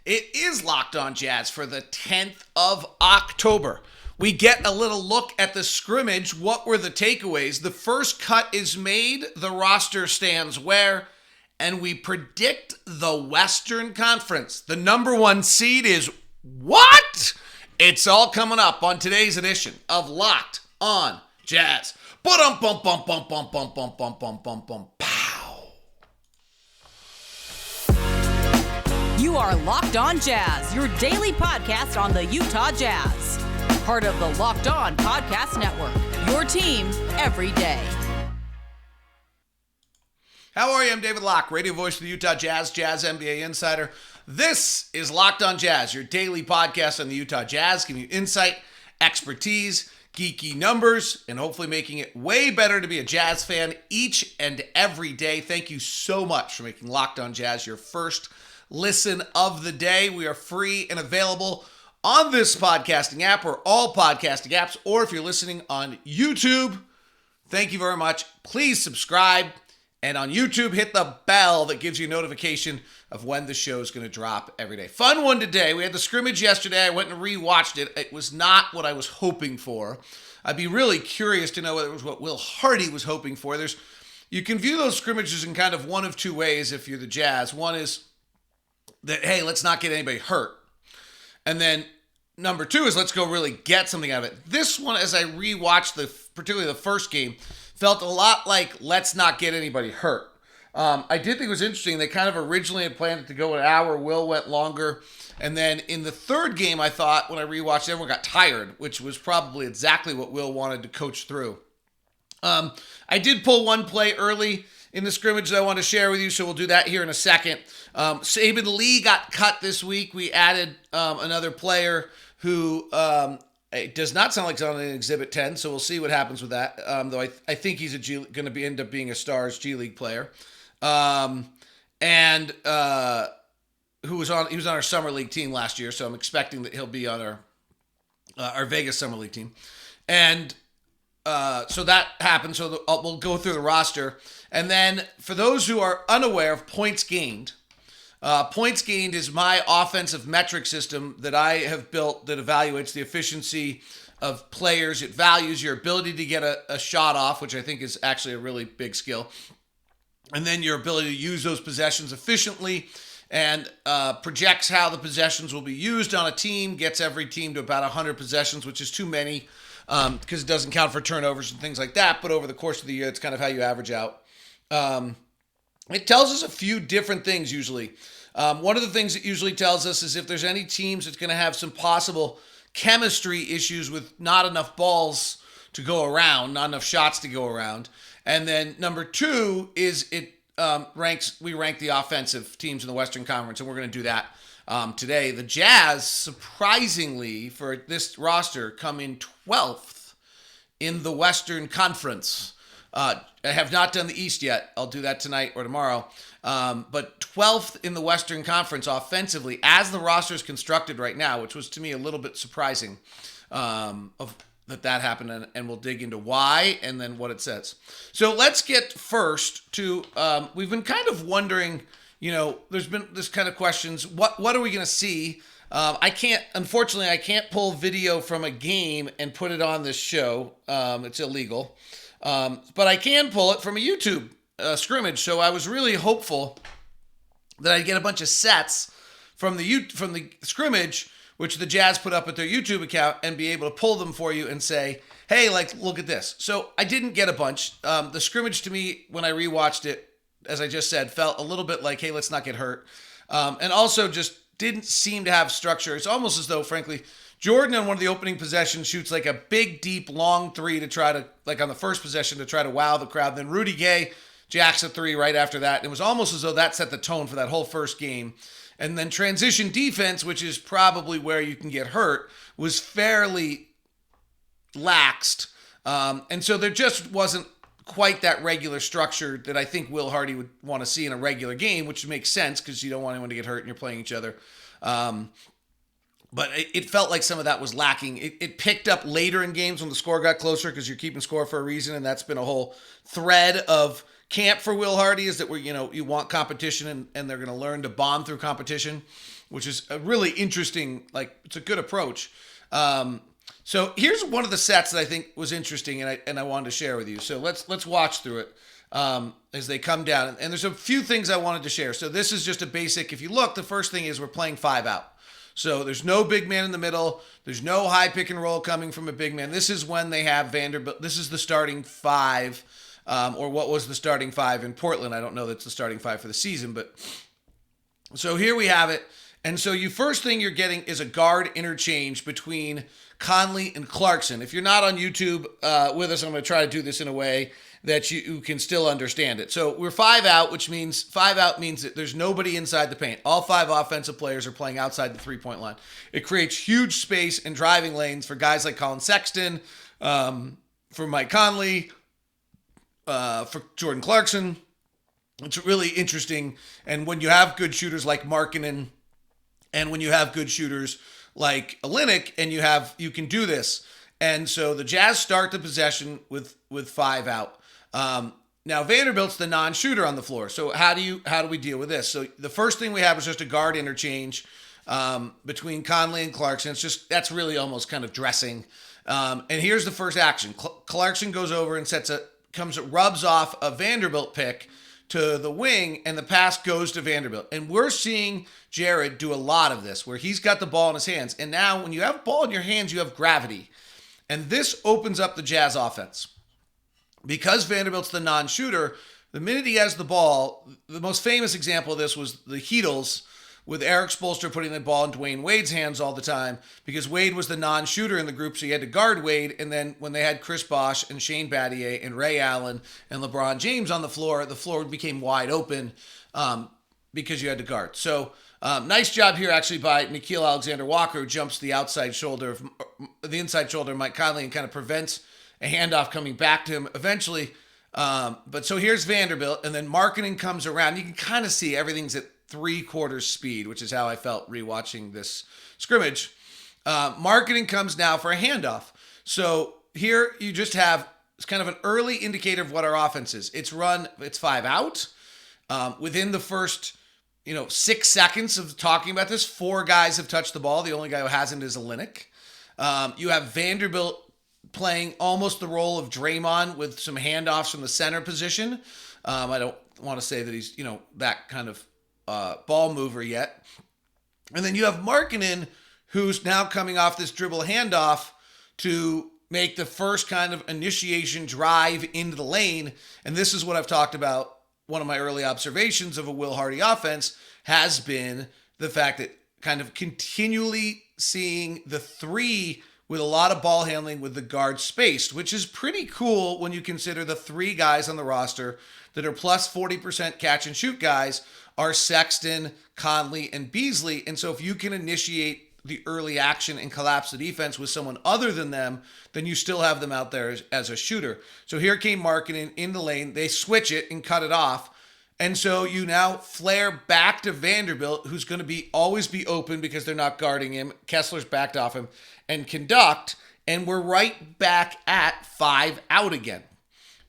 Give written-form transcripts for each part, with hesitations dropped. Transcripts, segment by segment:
It is Locked On Jazz for the 10th of October. We get a little look at the scrimmage. What were the takeaways? The first cut is made, the roster stands where, and we predict the Western Conference. The number one seed is what? It's all coming up on today's edition of Locked On Jazz. Ba-dum-bum-bum-bum-bum-bum-bum-bum-bum-bum. You are Locked On Jazz, your daily podcast on the Utah Jazz. Part of the Locked On Podcast Network, your team every day. How are you? I'm David Locke, radio voice of the Utah Jazz, Jazz NBA insider. This is Locked On Jazz, your daily podcast on the Utah Jazz, giving you insight, expertise, geeky numbers, and hopefully making it way better to be a Jazz fan each and every day. Thank you so much for making Locked On Jazz your first listen of the day. We are free and available on this podcasting app or all podcasting apps, or if you're listening on YouTube, thank you very much. Please subscribe, and on YouTube, hit the bell that gives you a notification of when the show is going to drop every day. Fun one today. We had the scrimmage yesterday. I went and rewatched it. It was not what I was hoping for. I'd be really curious to know whether it was what Will Hardy was hoping for. You can view those scrimmages in kind of one of two ways if you're the Jazz. One is that, hey, let's not get anybody hurt. And then number two is let's go really get something out of it. This one, as I rewatched particularly the first game, felt a lot like let's not get anybody hurt. I did think it was interesting. They kind of originally had planned it to go an hour. Will went longer. And then in the third game, I thought when I rewatched, everyone got tired, which was probably exactly what Will wanted to coach through. I did pull one play early in the scrimmage that I want to share with you, so we'll do that here in a second. Saban Lee got cut this week. We added another player who it does not sound like it's on an Exhibit 10, so we'll see what happens with that. Though I think he's going to end up being a Stars G League player, and he was on our Summer League team last year, so I'm expecting that he'll be on our Vegas Summer League team, and so that happened. So we'll go through the roster. And then for those who are unaware of points gained is my offensive metric system that I have built that evaluates the efficiency of players. It values your ability to get a shot off, which I think is actually a really big skill. And then your ability to use those possessions efficiently, and projects how the possessions will be used on a team, gets every team to about 100 possessions, which is too many because it doesn't count for turnovers and things like that. But over the course of the year, it's kind of how you average out. It tells us a few different things usually. One of the things it usually tells us is if there's any teams that's going to have some possible chemistry issues with not enough balls to go around, not enough shots to go around. And then number two is we rank the offensive teams in the Western Conference, and we're going to do that today. The Jazz, surprisingly for this roster, come in 12th in the Western Conference. I have not done the East yet. I'll do that tonight or tomorrow. But 12th in the Western Conference offensively as the roster is constructed right now, which was to me a little bit surprising that happened. And we'll dig into why and then what it says. So let's get first to, we've been kind of wondering, there's been this kind of questions. What are we going to see? Unfortunately, I can't pull video from a game and put it on this show. It's illegal. But I can pull it from a YouTube scrimmage, so I was really hopeful that I'd get a bunch of sets from the scrimmage, which the Jazz put up at their YouTube account, and be able to pull them for you and say, hey, look at this. So I didn't get a bunch. The scrimmage to me, when I rewatched it, as I just said, felt a little bit like, hey, let's not get hurt. And also just didn't seem to have structure. It's almost as though, frankly, Jordan on one of the opening possessions shoots like a big, deep, long three to try to, on the first possession, to try to wow the crowd. Then Rudy Gay jacks a three right after that. And it was almost as though that set the tone for that whole first game. And then transition defense, which is probably where you can get hurt, was fairly laxed. And so there just wasn't quite that regular structure that I think Will Hardy would want to see in a regular game, which makes sense because you don't want anyone to get hurt and you're playing each other. But it felt like some of that was lacking. It picked up later in games when the score got closer because you're keeping score for a reason, and that's been a whole thread of camp for Will Hardy is that you want competition and they're going to learn to bond through competition, which is a really interesting, it's a good approach. So here's one of the sets that I think was interesting and I wanted to share with you. So let's watch through it as they come down. And there's a few things I wanted to share. So this is just a basic, if you look, the first thing is we're playing 5 out. So there's no big man in the middle. There's no high pick and roll coming from a big man. This is when they have Vanderbilt. This is the starting 5, or what was the starting 5 in Portland. I don't know that's the starting 5 for the season, but so here we have it. And so first thing you're getting is a guard interchange between Conley and Clarkson. If you're not on YouTube with us, I'm going to try to do this in a way that you can still understand it. So we're 5 out, which means 5 out means that there's nobody inside the paint. All 5 offensive players are playing outside the 3-point line. It creates huge space and driving lanes for guys like Colin Sexton, for Mike Conley, for Jordan Clarkson. It's really interesting. And when you have good shooters like Markkanen, and when you have good shooters like Olynyk, and you can do this. And so the Jazz start the possession with 5 out. Now Vanderbilt's the non-shooter on the floor. So how do we deal with this? So the first thing we have is just a guard interchange between Conley and Clarkson. That's really almost kind of dressing. And here's the first action. Clarkson goes over and rubs off a Vanderbilt pick to the wing, and the pass goes to Vanderbilt. And we're seeing Jared do a lot of this, where he's got the ball in his hands. And now when you have ball in your hands, you have gravity. And this opens up the Jazz offense. Because Vanderbilt's the non-shooter, the minute he has the ball, the most famous example of this was the Heatles, with Eric Spoelstra putting the ball in Dwayne Wade's hands all the time, because Wade was the non-shooter in the group, so he had to guard Wade. And then when they had Chris Bosh and Shane Battier and Ray Allen and LeBron James on the floor became wide open because you had to guard. So nice job here actually by Nickeil Alexander-Walker, who jumps the inside shoulder of Mike Conley and kind of prevents a handoff coming back to him eventually. But so here's Vanderbilt, and then Markkanen comes around. You can kind of see everything's at 3/4 speed, which is how I felt rewatching this scrimmage. Markkanen comes now for a handoff. So here you just have, it's kind of an early indicator of what our offense is. It's 5 out. Within the first 6 seconds of talking about this, 4 guys have touched the ball. The only guy who hasn't is Olynyk. You have Vanderbilt playing almost the role of Draymond with some handoffs from the center position. I don't want to say that he's, that kind of ball mover yet. And then you have Markkanen, who's now coming off this dribble handoff to make the first kind of initiation drive into the lane. And this is what I've talked about. One of my early observations of a Will Hardy offense has been the fact that kind of continually seeing the 3 with a lot of ball handling with the guard spaced, which is pretty cool when you consider the 3 guys on the roster that are plus 40% catch and shoot guys are Sexton, Conley, and Beasley. And so if you can initiate the early action and collapse the defense with someone other than them, then you still have them out there as a shooter. So here came Markkanen in the lane. They switch it and cut it off. And so you now flare back to Vanderbilt, who's going to always be open because they're not guarding him. Kessler's backed off him, and conduct. And we're right back at 5 out again.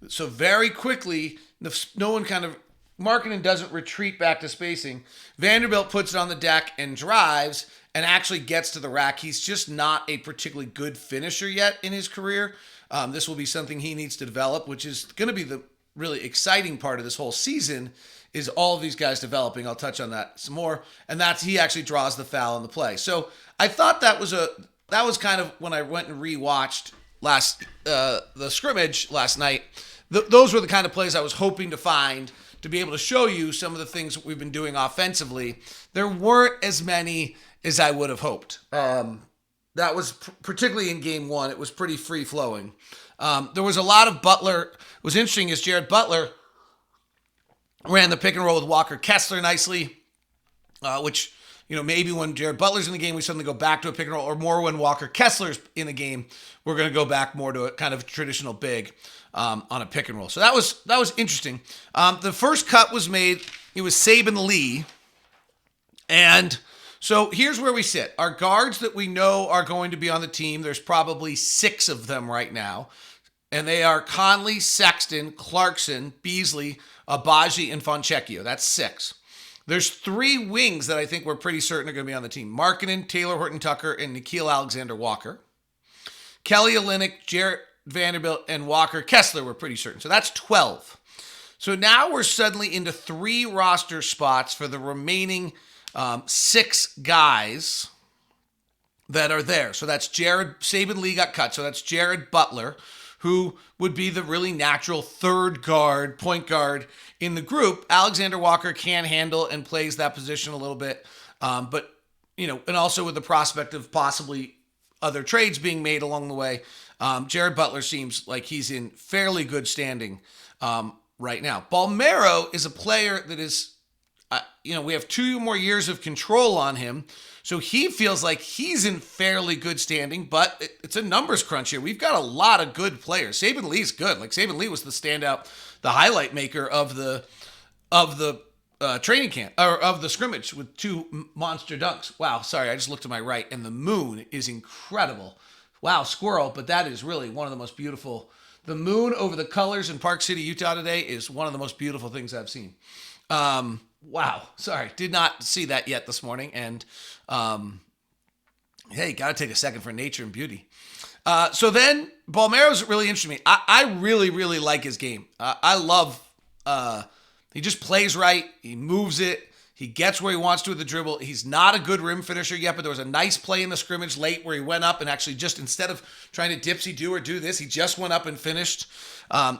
So very quickly, Markkanen doesn't retreat back to spacing. Vanderbilt puts it on the deck and drives and actually gets to the rack. He's just not a particularly good finisher yet in his career. This will be something he needs to develop, which is going to be the really exciting part of this whole season, is all of these guys developing. I'll touch on that some more. And he actually draws the foul in the play. So I thought that was kind of when I went and rewatched the scrimmage last night. Those were the kind of plays I was hoping to find to be able to show you some of the things that we've been doing offensively. There weren't as many as I would have hoped. That was particularly in game 1. It was pretty free flowing. There was a lot of Butler. What's interesting is Jared Butler ran the pick and roll with Walker Kessler nicely, which, maybe when Jared Butler's in the game, we suddenly go back to a pick and roll, or more when Walker Kessler's in the game, we're going to go back more to a kind of traditional big on a pick and roll. So that was interesting. The first cut was made. It was Saban Lee. And so here's where we sit. Our guards that we know are going to be on the team, there's probably 6 of them right now. And they are Conley, Sexton, Clarkson, Beasley, Abaji, and Fontecchio. That's 6. There's 3 wings that I think we're pretty certain are going to be on the team. Markkanen, Taylor Horton-Tucker, and Nickeil Alexander-Walker. Kelly Olynyk, Jarrett Vanderbilt, and Walker Kessler we're pretty certain. So that's 12. So now we're suddenly into 3 roster spots for the remaining 6 guys that are there. So that's Saban Lee got cut. So that's Jared Butler, who would be the really natural third guard, point guard in the group. Alexander Walker can handle and plays that position a little bit. But, and also with the prospect of possibly other trades being made along the way, Jared Butler seems like he's in fairly good standing right now. Bolmero is a player that is, we have 2 more years of control on him. So he feels like he's in fairly good standing, but it's a numbers crunch here. We've got a lot of good players. Saban Lee's good. Like Saban Lee was the standout, the highlight maker of the training camp, or of the scrimmage with 2 monster dunks. Wow, sorry, I just looked to my right, and the moon is incredible. Wow, squirrel, but that is really one of the most beautiful. The moon over the colors in Park City, Utah today is one of the most beautiful things I've seen. Wow, sorry, did not see that yet this morning, and hey, got to take a second for nature and beauty. So then, Bolmero's really interesting to me. I really, really like his game. I love, he just plays right, he moves it, he gets where he wants to with the dribble. He's not a good rim finisher yet, but there was a nice play in the scrimmage late where he went up and actually just, instead of trying to dipsy-do or do this, he just went up and finished.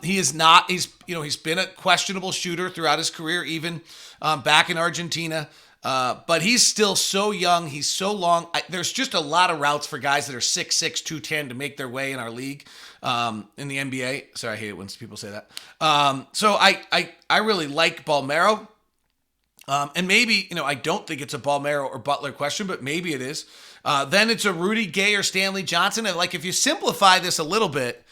He's been a questionable shooter throughout his career, even back in Argentina. But he's still so young. He's so long. There's just a lot of routes for guys that are 6'6", 210 to make their way in our league, in the NBA. Sorry, I hate it when people say that. So I really like Bolmero. And maybe, I don't think it's a Bolmero or Butler question, but maybe it is. Then it's a Rudy Gay or Stanley Johnson. And if you simplify this a little bit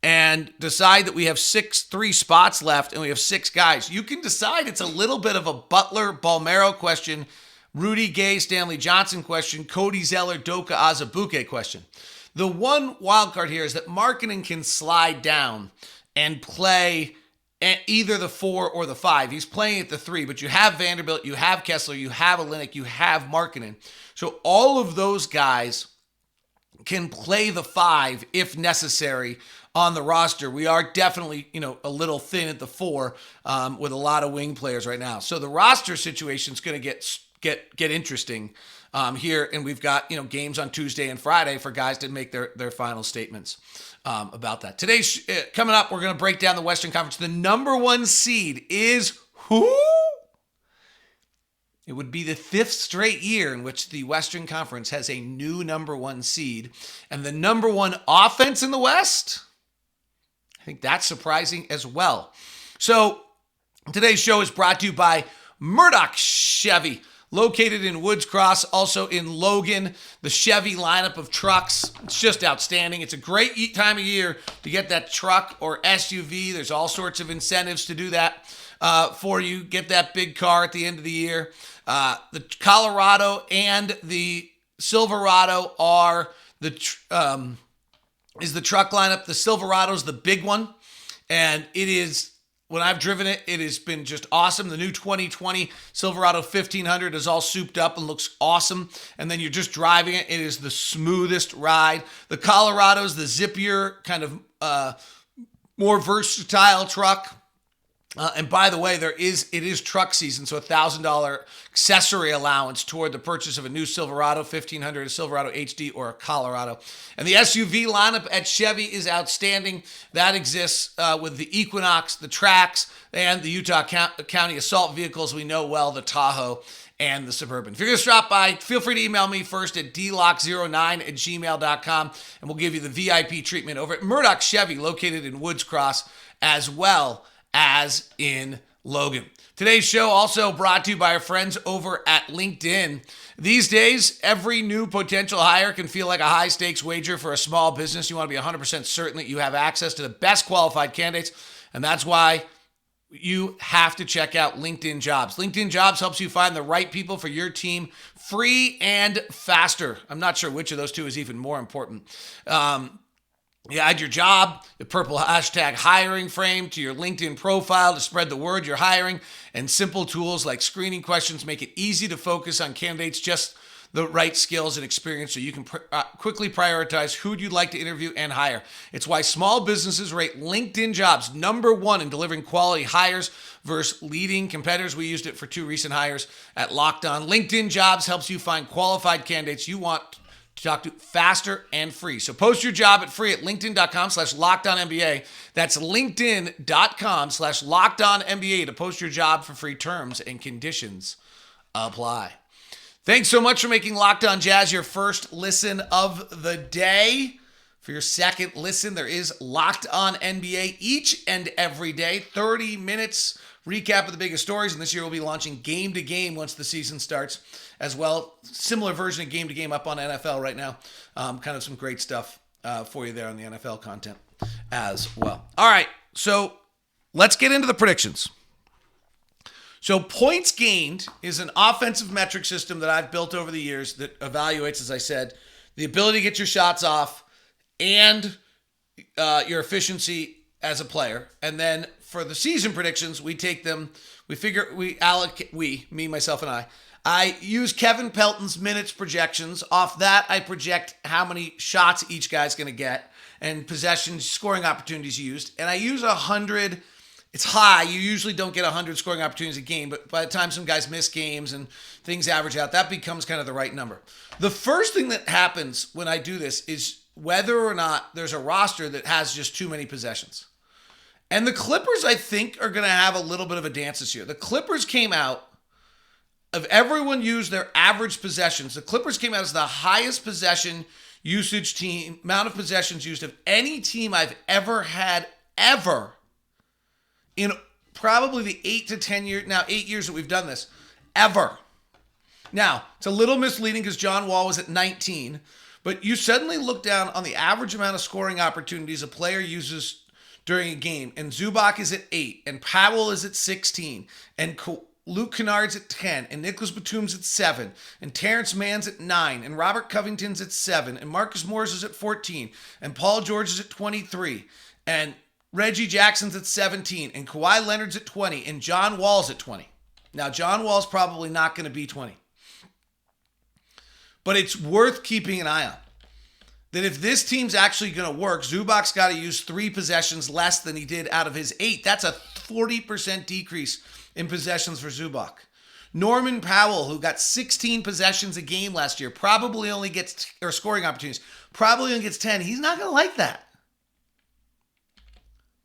and decide that we have 3 spots left and we have 6 guys, you can decide it's a little bit of a Butler, Bolmero question, Rudy Gay, Stanley Johnson question, Cody Zeller, Doka Azubuike question. The one wild card here is that Markkanen can slide down and play at either the 4 or the 5. He's playing at the 3, but you have Vanderbilt, you have Kessler, you have Olynyk, you have Markkanen. So all of those guys can play the 5 if necessary on the roster. We are definitely, a little thin at the 4 with a lot of wing players right now. So the roster situation is going to get interesting here, and we've got games on Tuesday and Friday for guys to make their final statements about that. Today's coming up, we're going to break down the Western Conference. The number 1 seed is who? It would be the 5th straight year in which the Western Conference has a new number 1 seed. And the number 1 offense in the West? I think that's surprising as well. So today's show is brought to you by Murdoch Chevy, located in Woods Cross, also in Logan. The Chevy lineup of trucks, it's just outstanding. It's a great time of year to get that truck or SUV. There's all sorts of incentives to do that for you. Get that big car at the end of the year. The Colorado and the Silverado are is the truck lineup. The Silverado's the big one, and it is, when I've driven it, it has been just awesome. The new 2020 Silverado 1500 is all souped up and looks awesome, and then you're just driving it. It is the smoothest ride. The Colorado's the zippier, kind of more versatile truck. And by the way, it is truck season, so $1,000 accessory allowance toward the purchase of a new Silverado 1500, a Silverado HD, or a Colorado. And the SUV lineup at Chevy is outstanding. That exists with the Equinox, the Trax, and the Utah County assault vehicles we know well, the Tahoe and the Suburban. If you're going to stop by, feel free to email me first at dlock09@gmail.com, and we'll give you the VIP treatment over at Murdoch Chevy, located in Woods Cross, as well as in Logan. Today's show also brought to you by our friends over at LinkedIn. These days, every new potential hire can feel like a high-stakes wager for a small business. You want to be 100% certain that you have access to the best qualified candidates, and that's why you have to check out LinkedIn Jobs. LinkedIn Jobs helps you find the right people for your team free and faster. I'm not sure which of those two is even more important. You add your job, the purple hashtag hiring frame to your LinkedIn profile to spread the word you're hiring, and simple tools like screening questions make it easy to focus on candidates just the right skills and experience so you can quickly prioritize who you'd like to interview and hire. It's why small businesses rate LinkedIn jobs #1 in delivering quality hires versus leading competitors. We used it for 2 recent hires at Locked On. LinkedIn Jobs helps you find qualified candidates you want to talk to faster and free. So post your job at free at linkedin.com/lockedonnba. That's linkedin.com/lockedonnba to post your job for free. Terms and conditions apply. Thanks so much for making Locked On Jazz your first listen of the day. For your second listen, there is Locked On NBA each and every day. 30 minutes recap of the biggest stories. And this year we'll be launching Game to Game once the season starts as well. Similar version of Game to Game up on NFL right now. Kind of some great stuff for you there on the NFL content as well. All right, so let's get into the predictions. So points gained is an offensive metric system that I've built over the years that evaluates, as I said, the ability to get your shots off and your efficiency as a player. And then for the season predictions, we take them, me, myself, and I use Kevin Pelton's minutes projections. Off that, I project how many shots each guy's going to get and possessions, scoring opportunities used. And I use 100. It's high. You usually don't get 100 scoring opportunities a game, but by the time some guys miss games and things average out, that becomes kind of the right number. The first thing that happens when I do this is whether or not there's a roster that has just too many possessions. And the Clippers, I think, are going to have a little bit of a dance this year. The Clippers came out, of everyone used their average possessions, the Clippers came out as the highest possession usage team, amount of possessions used of any team I've ever had, ever, in probably the 8 to 10 years, now 8 years that we've done this, ever. Now, it's a little misleading because John Wall was at 19, but you suddenly look down on the average amount of scoring opportunities a player uses during a game, and Zubac is at 8, and Powell is at 16, and Luke Kennard's at 10, and Nicholas Batum's at 7, and Terrence Mann's at 9, and Robert Covington's at 7, and Marcus Morris is at 14, and Paul George is at 23, and Reggie Jackson's at 17, and Kawhi Leonard's at 20, and John Wall's at 20. Now, John Wall's probably not going to be 20. But it's worth keeping an eye on. That if this team's actually going to work, Zubac's got to use 3 possessions less than he did out of his 8. That's a 40% decrease in possessions for Zubac. Norman Powell, who got 16 possessions a game last year, probably only gets, or scoring opportunities, probably only gets 10. He's not going to like that.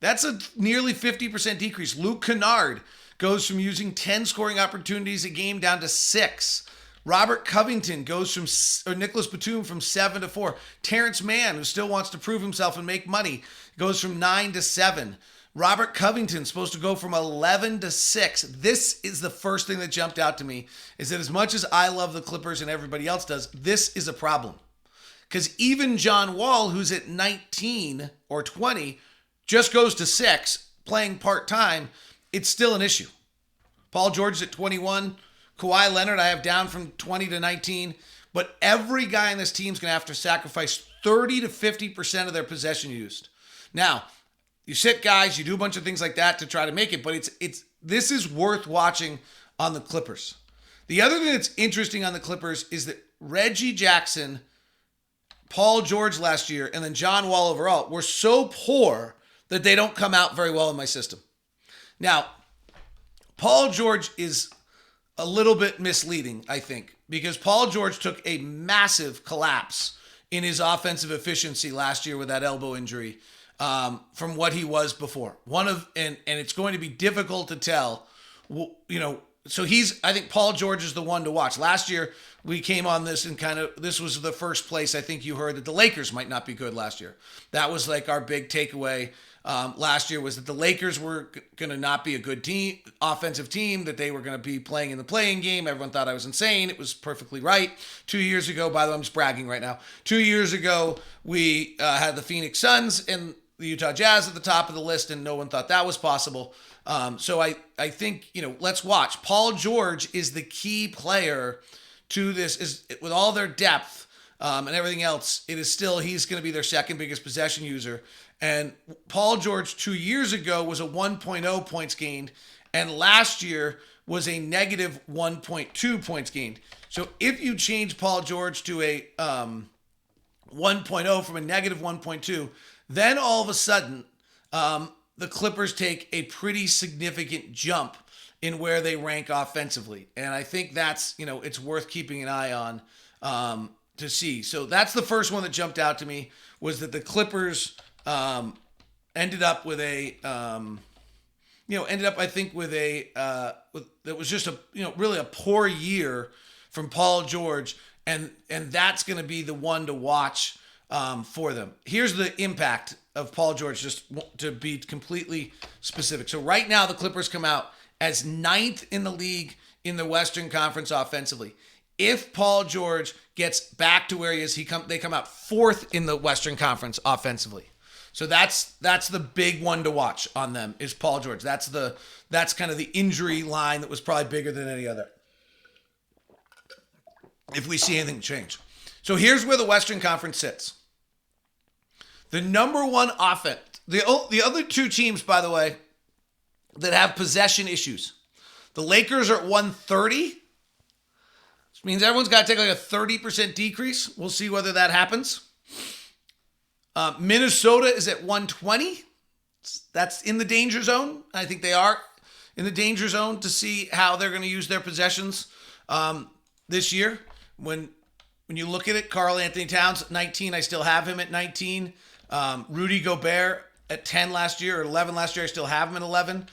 That's a nearly 50% decrease. Luke Kennard goes from using 10 scoring opportunities a game down to 6. Robert Covington goes from, or Nicholas Batum from 7 to 4. Terrence Mann, who still wants to prove himself and make money, goes from 9 to 7. Robert Covington's supposed to go from 11 to 6. This is the first thing that jumped out to me, is that as much as I love the Clippers and everybody else does, this is a problem. Because even John Wall, who's at 19 or 20, just goes to 6, playing part-time, it's still an issue. Paul George is at 21. Kawhi Leonard I have down from 20 to 19. But every guy in this team is going to have to sacrifice 30 to 50% of their possession used. Now, you sit guys, you do a bunch of things like that to try to make it, but this is worth watching on the Clippers. The other thing that's interesting on the Clippers is that Reggie Jackson, Paul George last year, and then John Wall overall were so poor that they don't come out very well in my system. Now, Paul George is a little bit misleading, I think, because Paul George took a massive collapse in his offensive efficiency last year with that elbow injury from what he was before. And it's going to be difficult to tell, so I think Paul George is the one to watch. Last year, we came on this and this was the first place I think you heard that the Lakers might not be good last year. That was like our big takeaway last year, was that the Lakers were going to not be a good team, offensive team, that they were going to be playing in the play-in game. Everyone thought I was insane. It was perfectly right. 2 years ago, by the way, I'm just bragging right now. 2 years ago, we had the Phoenix Suns and the Utah Jazz at the top of the list, and no one thought that was possible. So I think, let's watch. Paul George is the key player to this, is with all their depth. and everything else, it is still, he's going to be their second biggest possession user. And Paul George 2 years ago was a 1.0 points gained, and last year was a negative 1.2 points gained. So if you change Paul George to a 1.0 from a negative 1.2, then all of a sudden, the Clippers take a pretty significant jump in where they rank offensively. And I think that's, it's worth keeping an eye on to see. So that's the first one that jumped out to me, was that the Clippers ended up with a, I think with a, that was just a, really a poor year from Paul George. And that's going to be the one to watch for them. Here's the impact of Paul George, just to be completely specific. So right now the Clippers come out as 9th in the league in the Western Conference offensively. If Paul George gets back to where he is, they come out 4th in the Western Conference offensively. So that's the big one to watch on them, is Paul George. That's kind of the injury line that was probably bigger than any other, if we see anything change. So here's where the Western Conference sits. The number one offense, the other two teams, by the way, that have possession issues. The Lakers are at 130, which means everyone's got to take like a 30% decrease. We'll see whether that happens. Minnesota is at 120. That's in the danger zone. I think they are in the danger zone to see how they're going to use their possessions this year. When you look at it, Karl Anthony Towns at 19, I still have him at 19. Rudy Gobert at 10 last year, or 11 last year, I still have him at 11.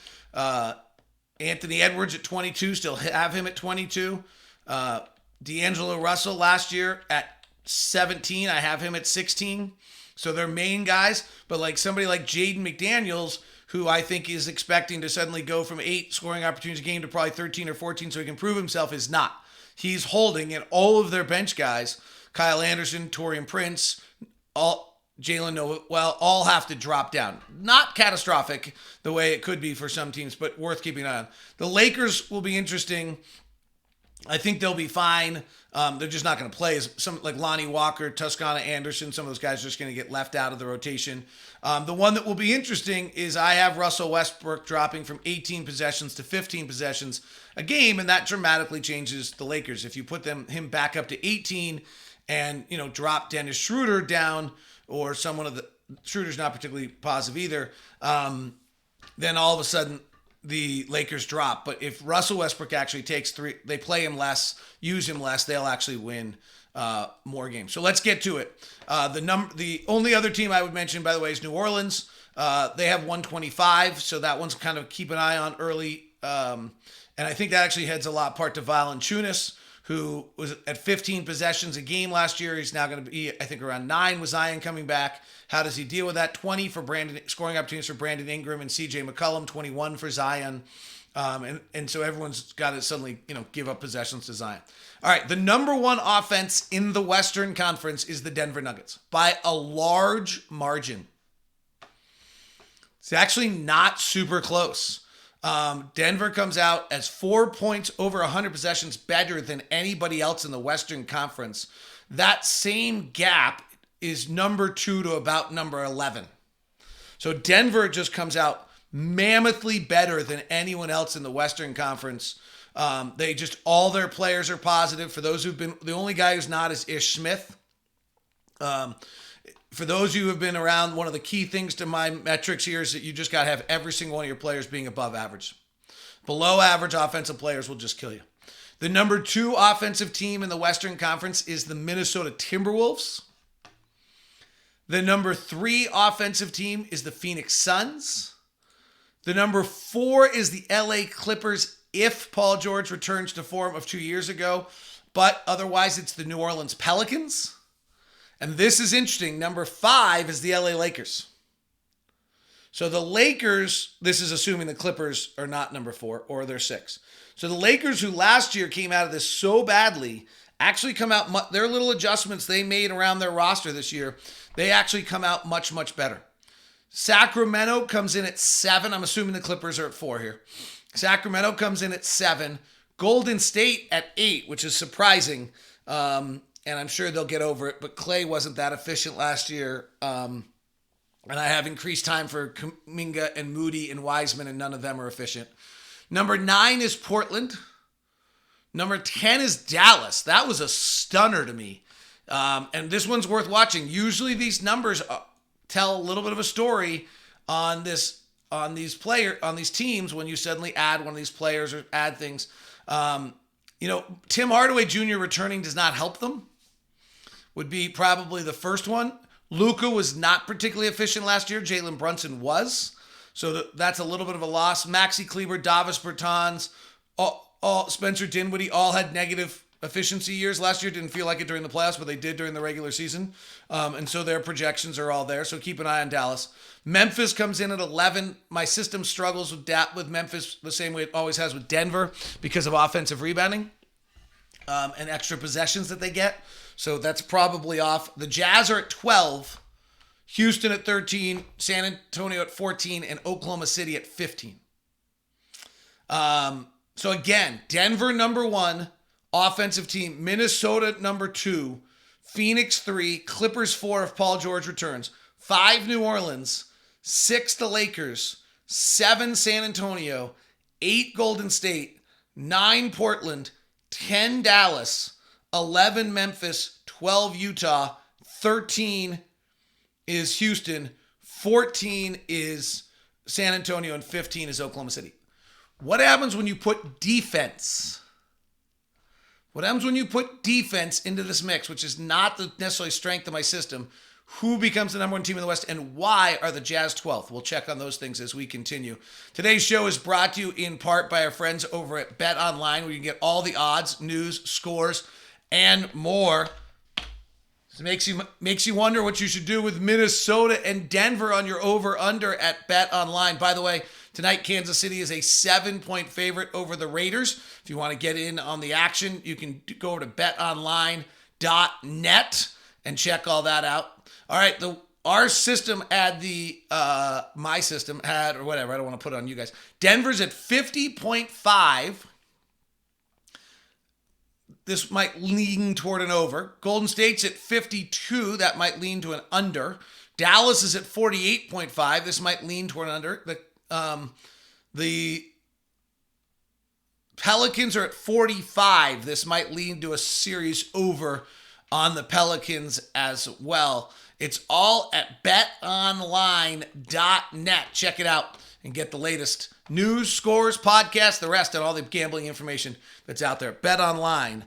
Anthony Edwards at 22, still have him at 22. D'Angelo Russell last year at 17, I have him at 16. So they're main guys, but like somebody like Jaden McDaniels, who I think is expecting to suddenly go from 8 scoring opportunities a game to probably 13 or 14 so he can prove himself, is not. He's holding, and all of their bench guys, Kyle Anderson, Taurean Prince, Jalen Noel, all have to drop down. Not catastrophic the way it could be for some teams, but worth keeping an eye on. The Lakers will be interesting. I think they'll be fine. They're just not going to play. Some like Lonnie Walker, Toscana Anderson, some of those guys are just going to get left out of the rotation. The one that will be interesting is I have Russell Westbrook dropping from 18 possessions to 15 possessions a game, and that dramatically changes the Lakers. If you put him back up to 18 and drop Dennis Schroeder down, or someone of the Schroeder's not particularly positive either, then all of a sudden the Lakers drop. But if Russell Westbrook actually takes 3, they play him less, use him less, they'll actually win more games. So let's get to it. The only other team I would mention, by the way, is New Orleans. They have 125, so that one's kind of keep an eye on early. And I think that actually heads a lot part to Valanciunas, who was at 15 possessions a game last year. He's now going to be, I think, around 9 with Zion coming back. How does he deal with that? 20 for scoring opportunities for Brandon Ingram and CJ McCollum, 21 for Zion. And so everyone's got to suddenly, give up possessions to Zion. All right, the number one offense in the Western Conference is the Denver Nuggets by a large margin. It's actually not super close. Denver comes out as 4 points over 100 possessions better than anybody else in the Western Conference. That same gap is number 2 to about number 11. So Denver just comes out mammothly better than anyone else in the Western Conference. All their players are positive. For those who've been, the only guy who's not is Ish Smith. For those of you who have been around, one of the key things to my metrics here is that you just got to have every single one of your players being above average. Below average offensive players will just kill you. The number 2 offensive team in the Western Conference is the Minnesota Timberwolves. The number 3 offensive team is the Phoenix Suns. The number 4 is the LA Clippers if Paul George returns to form of 2 years ago. But otherwise, it's the New Orleans Pelicans. And this is interesting. Number 5 is the LA Lakers. So the Lakers, this is assuming the Clippers are not number 4 or they're 6. So the Lakers, who last year came out of this so badly, actually come out, their little adjustments they made around their roster this year, they actually come out much, much better. Sacramento comes in at 7. I'm assuming the Clippers are at 4 here. Sacramento comes in at 7. Golden State at 8, which is surprising. And I'm sure they'll get over it. But Clay wasn't that efficient last year. And I have increased time for Kuminga and Moody and Wiseman, and none of them are efficient. Number 9 is Portland. Number 10 is Dallas. That was a stunner to me. And this one's worth watching. Usually these numbers tell a little bit of a story on these teams when you suddenly add one of these players or add things. Tim Hardaway Jr. returning does not help them. Would be probably the first one. Luka was not particularly efficient last year. Jalen Brunson was. So that's a little bit of a loss. Maxi Kleber, Davis Bertans, all Spencer Dinwiddie all had negative efficiency years last year. Didn't feel like it during the playoffs, but they did during the regular season. And so their projections are all there. So keep an eye on Dallas. Memphis comes in at 11. My system struggles with Memphis the same way it always has with Denver because of offensive rebounding and extra possessions that they get. So that's probably off. The Jazz are at 12. Houston at 13. San Antonio at 14. And Oklahoma City at 15. So again, Denver number 1. Offensive team. Minnesota number 2. Phoenix 3. Clippers 4 if Paul George returns. 5 New Orleans. 6 the Lakers. 7 San Antonio. 8 Golden State. 9 Portland. 10 Dallas. 11 Memphis. 12 Utah. 13 is Houston. 14 is San Antonio. And 15 is Oklahoma City. What happens when you put defense? What happens when you put defense into this mix, which is not the necessarily strength of my system? Who becomes the number 1 team in the West, and why are the Jazz 12th? We'll check on those things as we continue. Today's show is brought to you in part by our friends over at Bet Online, where you can get all the odds, news, scores, and more. It makes you wonder what you should do with Minnesota and Denver on your over-under at Bet Online. By the way, tonight, Kansas City is a 7-point favorite over the Raiders. If you want to get in on the action, you can go over to betonline.net and check all that out. All right, our system had my system had, or whatever, I don't want to put it on you guys. Denver's at 50.5. This might lean toward an over. Golden State's at 52. That might lean to an under. Dallas is at 48.5. This might lean toward an under. The Pelicans are at 45. This might lean to a series over on the Pelicans as well. It's all at betonline.net. Check it out and get the latest news, scores, podcasts, the rest, and all the gambling information that's out there. betonline.net.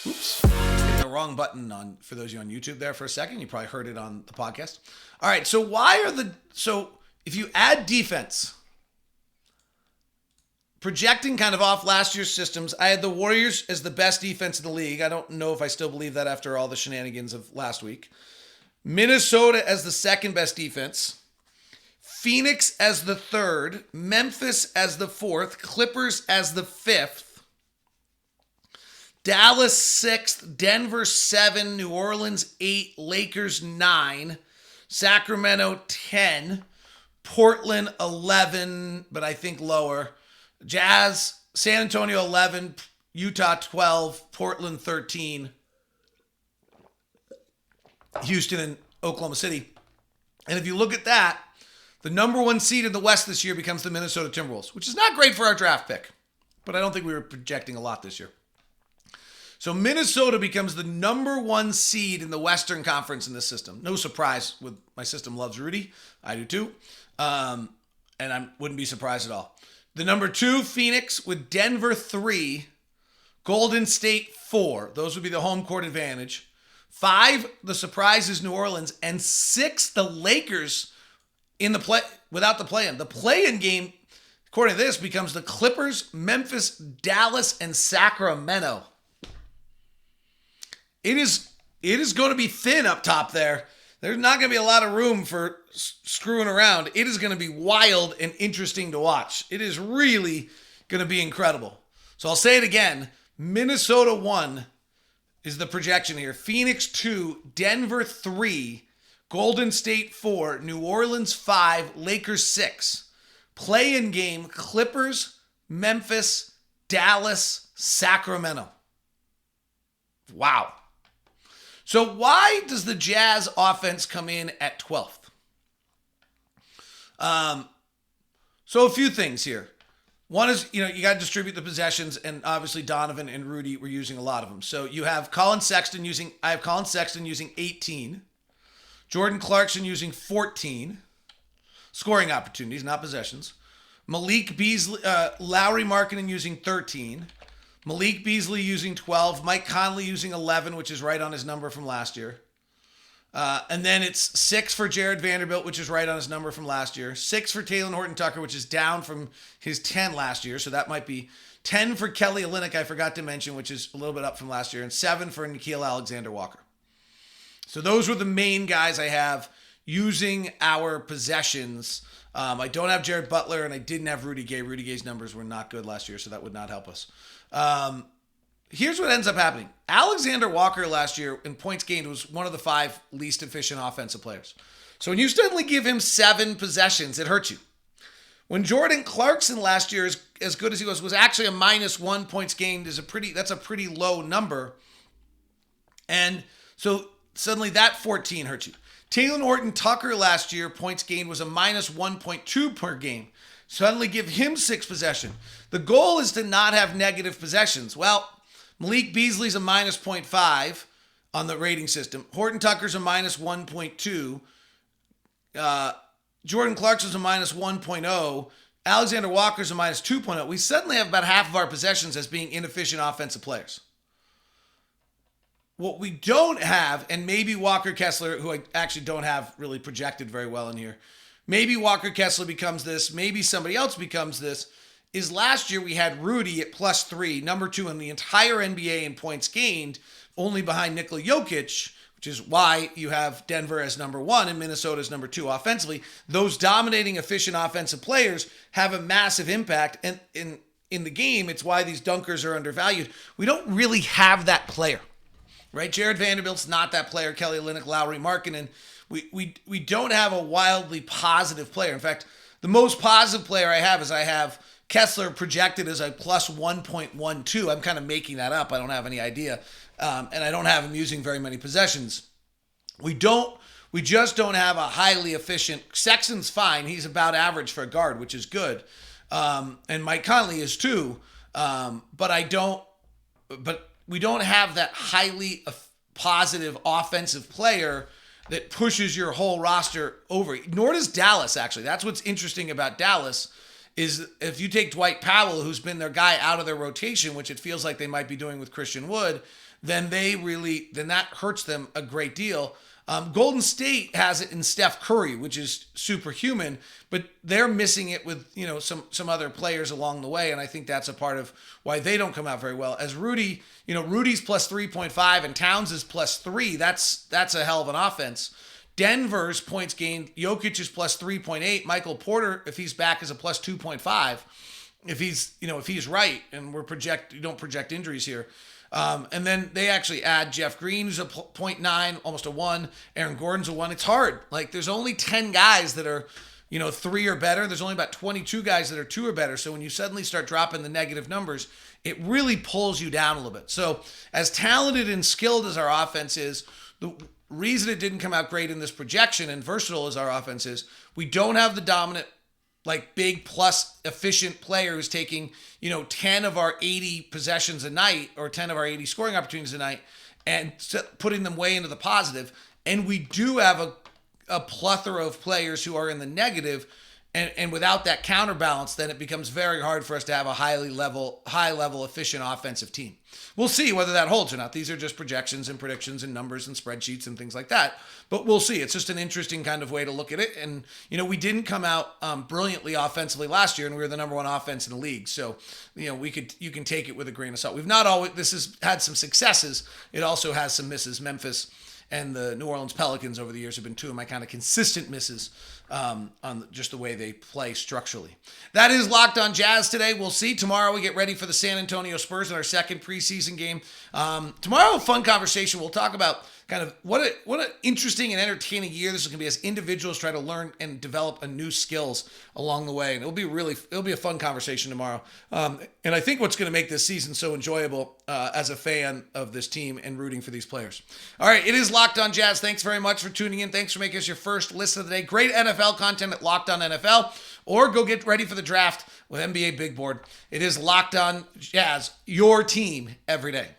Oops. Hit the wrong button on for those of you on YouTube there for a second. You probably heard it on the podcast. All right, so if you add defense, projecting kind of off last year's systems, I had the Warriors as the best defense in the league. I don't know if I still believe that after all the shenanigans of last week. Minnesota as the second best defense. Phoenix as the third. Memphis as the fourth. Clippers as the fifth. Dallas 6th. Denver 7. New Orleans 8. Lakers 9. Sacramento 10. Portland 11, but I think lower. Jazz, San Antonio 11, Utah 12, Portland 13, Houston and Oklahoma City. And if you look at that, the number 1 seed in the West this year becomes the Minnesota Timberwolves, which is not great for our draft pick, but I don't think we were projecting a lot this year. So Minnesota becomes the number 1 seed in the Western Conference in this system. No surprise with my system loves Rudy. I do too. And I wouldn't be surprised at all. The number 2, Phoenix, with Denver 3, Golden State 4. Those would be the home court advantage. 5, the surprise is New Orleans. And 6, the Lakers without the play-in. The play-in game, according to this, becomes the Clippers, Memphis, Dallas, and Sacramento. It is going to be thin up top there. There's not going to be a lot of room for screwing around. It is going to be wild and interesting to watch. It is really going to be incredible. So I'll say it again. Minnesota 1 is the projection here. Phoenix 2, Denver 3, Golden State 4, New Orleans 5, Lakers 6. Play-in game, Clippers, Memphis, Dallas, Sacramento. Wow. So why does the Jazz offense come in at 12th? So a few things here. One is, you got to distribute the possessions, and obviously Donovan and Rudy were using a lot of them. So you have I have Colin Sexton using 18, Jordan Clarkson using 14, scoring opportunities, not possessions. Malik Beasley, Lauri Markkanen using 13, Malik Beasley using 12, Mike Conley using 11, which is right on his number from last year. And then it's 6 for Jared Vanderbilt, which is right on his number from last year. 6 for Taylor Horton-Tucker, which is down from his 10 last year. So that might be 10 for Kelly Olynyk, I forgot to mention, which is a little bit up from last year. And 7 for Nickeil Alexander-Walker. So those were the main guys I have using our possessions. I don't have Jared Butler, and I didn't have Rudy Gay. Rudy Gay's numbers were not good last year, so that would not help us. Here's what ends up happening. Alexander Walker last year in points gained was one of the 5 least efficient offensive players. So when you suddenly give him 7 possessions, it hurts you. When Jordan Clarkson last year, as good as he was actually a -1 points gained, that's a pretty low number. And so suddenly that 14 hurts you. Taylor Horton-Tucker last year, points gained was a -1.2 per game. Suddenly give him 6 possessions. The goal is to not have negative possessions. Well, Malik Beasley's a -0.5 on the rating system. Horton-Tucker's a -1.2. Jordan Clarkson's a -1.0. Alexander Walker's a -2.0. We suddenly have about half of our possessions as being inefficient offensive players. What we don't have, and maybe Walker Kessler, who I actually don't have really projected very well in here, maybe Walker Kessler becomes this, maybe somebody else becomes this, is last year we had Rudy at +3, number 2 in the entire NBA in points gained, only behind Nikola Jokic, which is why you have Denver as number 1 and Minnesota as number 2 offensively. Those dominating, efficient offensive players have a massive impact, and in the game, it's why these dunkers are undervalued. We don't really have that player, right? Jared Vanderbilt's not that player. Kelly Olynyk, Lauri Markkanen. We don't have a wildly positive player. In fact, the most positive player I have Kessler projected as a +1.12. I'm kind of making that up. I don't have any idea. And I don't have him using very many possessions. We just don't have a highly efficient. Sexton's fine. He's about average for a guard, which is good. And Mike Conley is too. But we don't have that highly positive offensive player that pushes your whole roster over. Nor does Dallas, actually. That's what's interesting about Dallas. Is if you take Dwight Powell, who's been their guy out of their rotation, which it feels like they might be doing with Christian Wood, then that hurts them a great deal. Golden State has it in Steph Curry, which is superhuman, but they're missing it with some other players along the way, and I think that's a part of why they don't come out very well. As Rudy's +3.5 and Towns is +3. That's a hell of an offense. Denver's points gained, Jokic is +3.8. Michael Porter, if he's back, is a +2.5. If he's right, and you don't project injuries here. And then they actually add Jeff Green, who's a 0.9, almost a 1. Aaron Gordon's a 1. It's hard. Like, there's only 10 guys that are, 3 or better. There's only about 22 guys that are 2 or better. So when you suddenly start dropping the negative numbers, it really pulls you down a little bit. So as talented and skilled as our offense is, the reason it didn't come out great in this projection and versatile as our offense is, we don't have the dominant, big plus efficient player who's taking, 10 of our 80 possessions a night or 10 of our 80 scoring opportunities a night and putting them way into the positive. And we do have a plethora of players who are in the negative. And without that counterbalance, then it becomes very hard for us to have a high level, efficient offensive team. We'll see whether that holds or not. These are just projections and predictions and numbers and spreadsheets and things like that. But we'll see. It's just an interesting kind of way to look at it. And, we didn't come out brilliantly offensively last year, and we were the number 1 offense in the league. So, you can take it with a grain of salt. This has had some successes. It also has some misses. Memphis and the New Orleans Pelicans over the years have been 2 of my kind of consistent misses on just the way they play structurally. That is Locked On Jazz today. We'll see. Tomorrow we get ready for the San Antonio Spurs in our second preseason game. Tomorrow, a fun conversation. We'll talk about kind of what an interesting and entertaining year this is going to be as individuals try to learn and develop a new skills along the way. And it'll be a fun conversation tomorrow. And I think what's going to make this season so enjoyable as a fan of this team and rooting for these players. All right, it is Locked On Jazz. Thanks very much for tuning in. Thanks for making us your first listen of the day. Great NFL content at Locked On NFL, or go get ready for the draft with NBA Big Board. It is Locked On Jazz, your team every day.